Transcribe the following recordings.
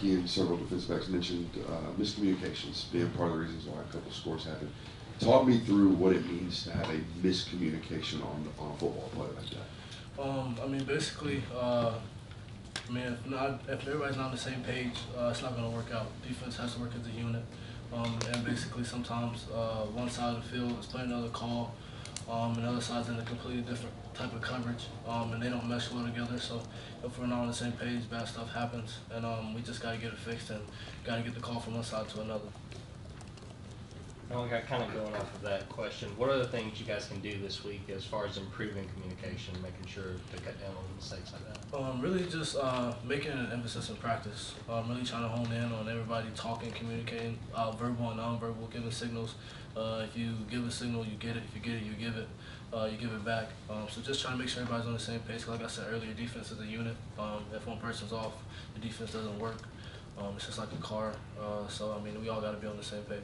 Malaki and several defensive backs mentioned miscommunications being part of the reasons why a couple scores happened. Talk me through what it means to have a miscommunication on a football play like that. I mean, basically, if everybody's not on the same page, it's not going to work out. Defense has to work as a unit, and basically sometimes one side of the field is playing another call, and the other side's in a completely different type of coverage, and they don't mesh well together. So if we're not on the same page, bad stuff happens, and we just got to get it fixed and got to get the call from one side to another. Malaki, kind of going off of that question, what are the things you guys can do this week as far as improving communication, making sure to cut down on mistakes like that? Really just making an emphasis in practice. Really trying to hone in on everybody talking, communicating, verbal and nonverbal, giving signals. If you give a signal, you get it. If you get it, you give it back. So just trying to make sure everybody's on the same page. Like I said earlier, defense is a unit. If one person's off, the defense doesn't work. It's just like a car. So I mean, we all got to be on the same page.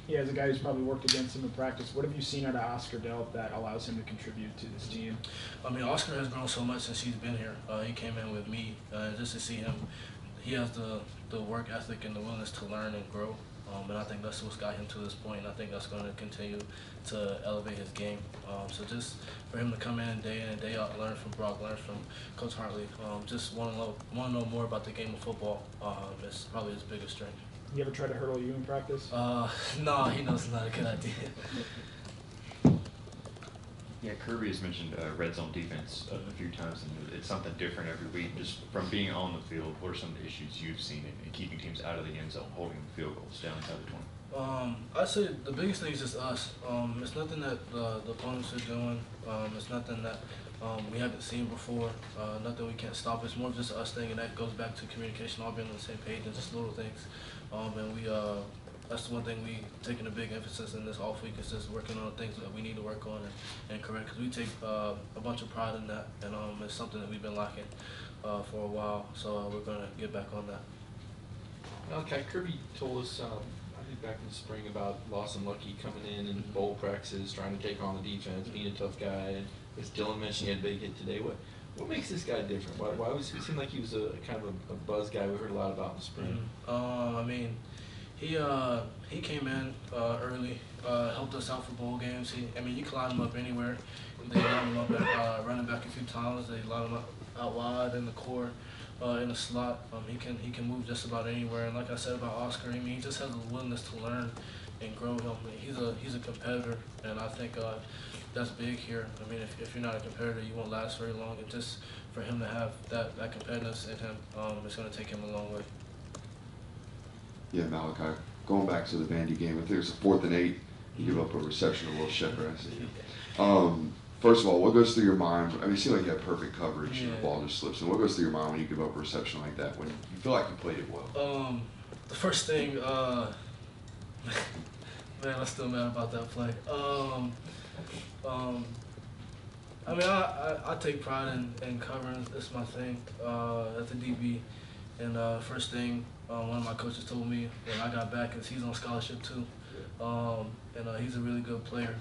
Yeah, as a guy who's probably worked against him in practice, what have you seen out of Oscar Delp that allows him to contribute to this team? I mean, Oscar has grown so much since he's been here. He came in with me, just to see him. He has the work ethic and the willingness to learn and grow, and I think that's what's got him to this point, and I think that's going to continue to elevate his game. So just for him to come in and day out, learn from Brock, learn from Coach Hartley, just want to know more about the game of football. It's probably his biggest strength. You ever try to hurdle you in practice? No, he knows it's not a good idea. Yeah, Kirby has mentioned red zone defense a few times, and it's something different every week. Just from being on the field, what are some of the issues you've seen in keeping teams out of the end zone, holding field goals down inside the 20? I'd say the biggest thing is just us. It's nothing that the opponents are doing. It's nothing that we haven't seen before. Nothing we can't stop. It's more just us thing, and that goes back to communication, all being on the same page, and just little things. And that's the one thing we taking a big emphasis in this off week is just working on things that we need to work on and correct, because we take a bunch of pride in that, and it's something that we've been lacking for a while. So we're going to get back on that. Okay, Kirby told us I think back in the spring about Lawson Lucky coming in and bowl practices, trying to take on the defense, being a tough guy. And as Dylan mentioned, he had a big hit today. What makes this guy different? Why was he seemed like he was a kind of a buzz guy we heard a lot about in the spring? I mean, he came in early, helped us out for bowl games. You can line him up anywhere. They line him up at running back a few times. They line him up out wide in the core, in the slot. He can move just about anywhere. And like I said about Oscar, he just has a willingness to learn and grow. He's a competitor, and I think that's big here. I mean, if you're not a competitor, you won't last very long. And just for him to have that competitiveness in him, it's going to take him a long way. Yeah, Malaki, going back to the Vandy game, I think it was a 4th and 8. You give up a reception to Will Shepherd. I see. First of all, what goes through your mind? I mean, it seemed like you had perfect coverage and the ball just slips. And what goes through your mind when you give up a reception like that, when you feel like you played it well? The first thing, man, I'm still mad about that play. I take pride in covering. It's my thing as a DB. And first thing one of my coaches told me when I got back is he's on scholarship too. And he's a really good player.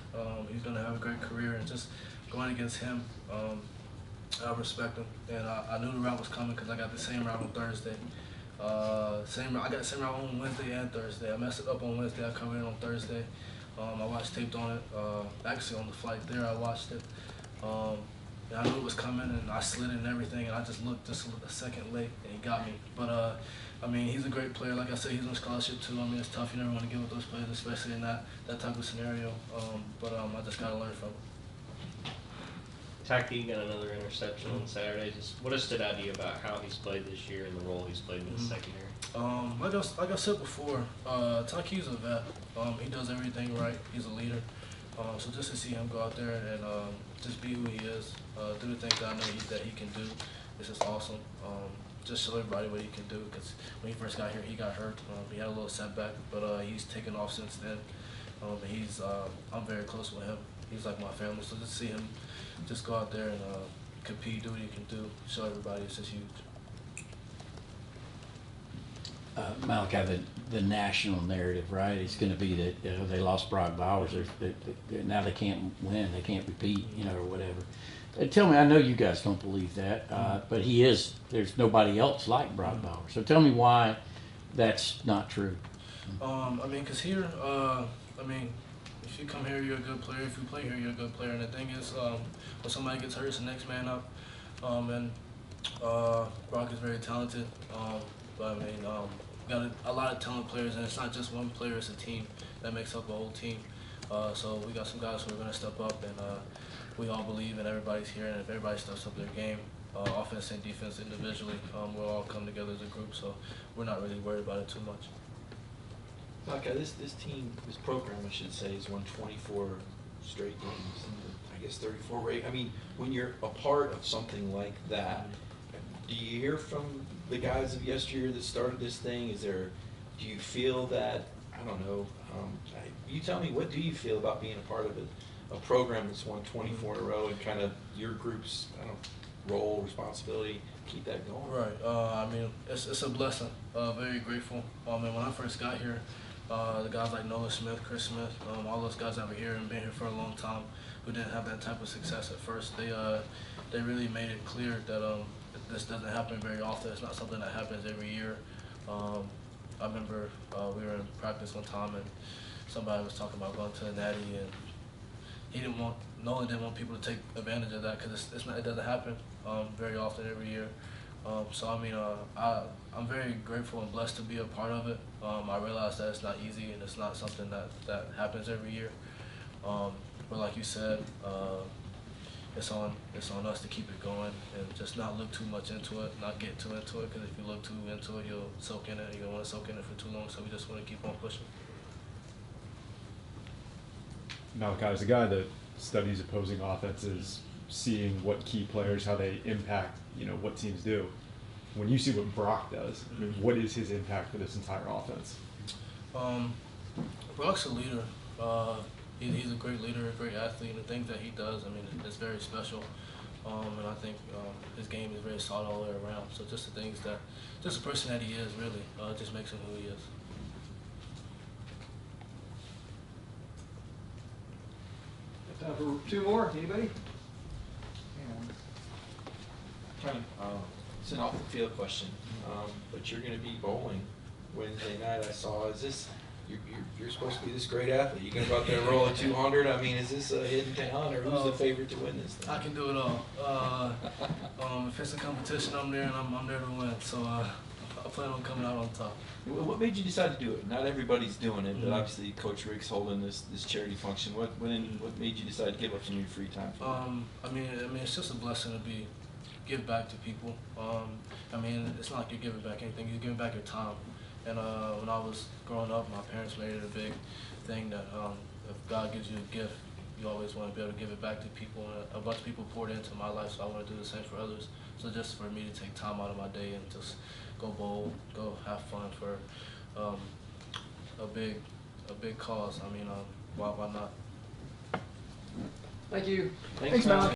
He's going to have a great career. And just going against him, I respect him. And I knew the route was coming because I got the same route on Thursday. I got the same route on Wednesday and Thursday. I messed it up on Wednesday. I covered it on Thursday. I watched taped on it. Actually, on the flight there, I watched it. And I knew it was coming, and I slid it and everything, and I just looked just a second late, and he got me. But, he's a great player. Like I said, he's on scholarship, too. It's tough. You never want to give up those players, especially in that type of scenario. I just got to learn from him. Taki got another interception on Saturday. Just what has stood out to you about how he's played this year and the role he's played in the secondary? Like I said before, Taki's a vet. He does everything right. He's a leader. So just to see him go out there and just be who he is, do the things that I know that he can do, it's just awesome. Just show everybody what he can do, because when he first got here, he got hurt. He had a little setback, but he's taken off since then. I'm very close with him. He's like my family, so just see him just go out there and compete, do what he can do, show everybody it's just huge. Malachi, the national narrative, right? It's going to be that they lost Brock Bowers. Now they can't win. They can't repeat, or whatever. Tell me, I know you guys don't believe that, but he is. There's nobody else like Brock Bowers. So tell me why that's not true. Because here, if you come here, you're a good player. If you play here, you're a good player. And the thing is, when somebody gets hurt, it's the next man up. Brock is very talented. But got a lot of talented players, and it's not just one player; it's a team that makes up a whole team. So we got some guys who are going to step up, and we all believe, and everybody's here. And if everybody steps up their game, offense and defense individually, we'll all come together as a group. So we're not really worried about it too much. Okay, this team, this program, I should say, has won 24 straight games. I guess 34 rate. I mean, when you're a part of something like that, do you hear from the guys of yesteryear that started this thing? Do you feel that, I don't know, you tell me, what do you feel about being a part of a program that's won 24 in a row and kind of your group's, role, responsibility, keep that going? Right. It's a blessing. Very grateful. And when I first got here, the guys like Nolan Smith, Chris Smith, all those guys that were here and been here for a long time who didn't have that type of success at first, they really made it clear that this doesn't happen very often. It's not something that happens every year. I remember we were in practice one time and somebody was talking about going to the Natty, and Nolan didn't want people to take advantage of that because it doesn't happen very often every year. I'm very grateful and blessed to be a part of it. I realize that it's not easy and it's not something that happens every year. But like you said, it's on us to keep it going and just not look too much into it, not get too into it, because if you look too into it, you'll soak in it. You don't want to soak in it for too long, so we just want to keep on pushing. Malachi is a guy that studies opposing offenses, seeing what key players, how they impact, what teams do. When you see what Brock does, what is his impact for this entire offense? Brock's a leader. He's a great leader, a great athlete, and the things that he does, it's very special. And I think his game is very solid all the way around. So just the person that he is, really, just makes him who he is. Time for two more. Anybody? It's an off the field question, but you're going to be bowling Wednesday night. I saw. Is this you're supposed to be this great athlete? You going to go out there and roll a 200? Is this a hidden talent, or who's the favorite to win this thing? I can do it all. If it's a competition, I'm there, and I'm there to win. So I plan on coming out on top. What made you decide to do it? Not everybody's doing it, but obviously Coach Rick's holding this charity function. What made you decide to give up some of your free time for it? It's just a blessing to give back to people. It's not like you're giving back anything. You're giving back your time. And when I was growing up, my parents made it a big thing that if God gives you a gift, you always want to be able to give it back to people. And a bunch of people poured into my life, so I want to do the same for others. So just for me to take time out of my day and just go bowl, go have fun for a big cause. Why not? Thank you. Thanks, Malaki.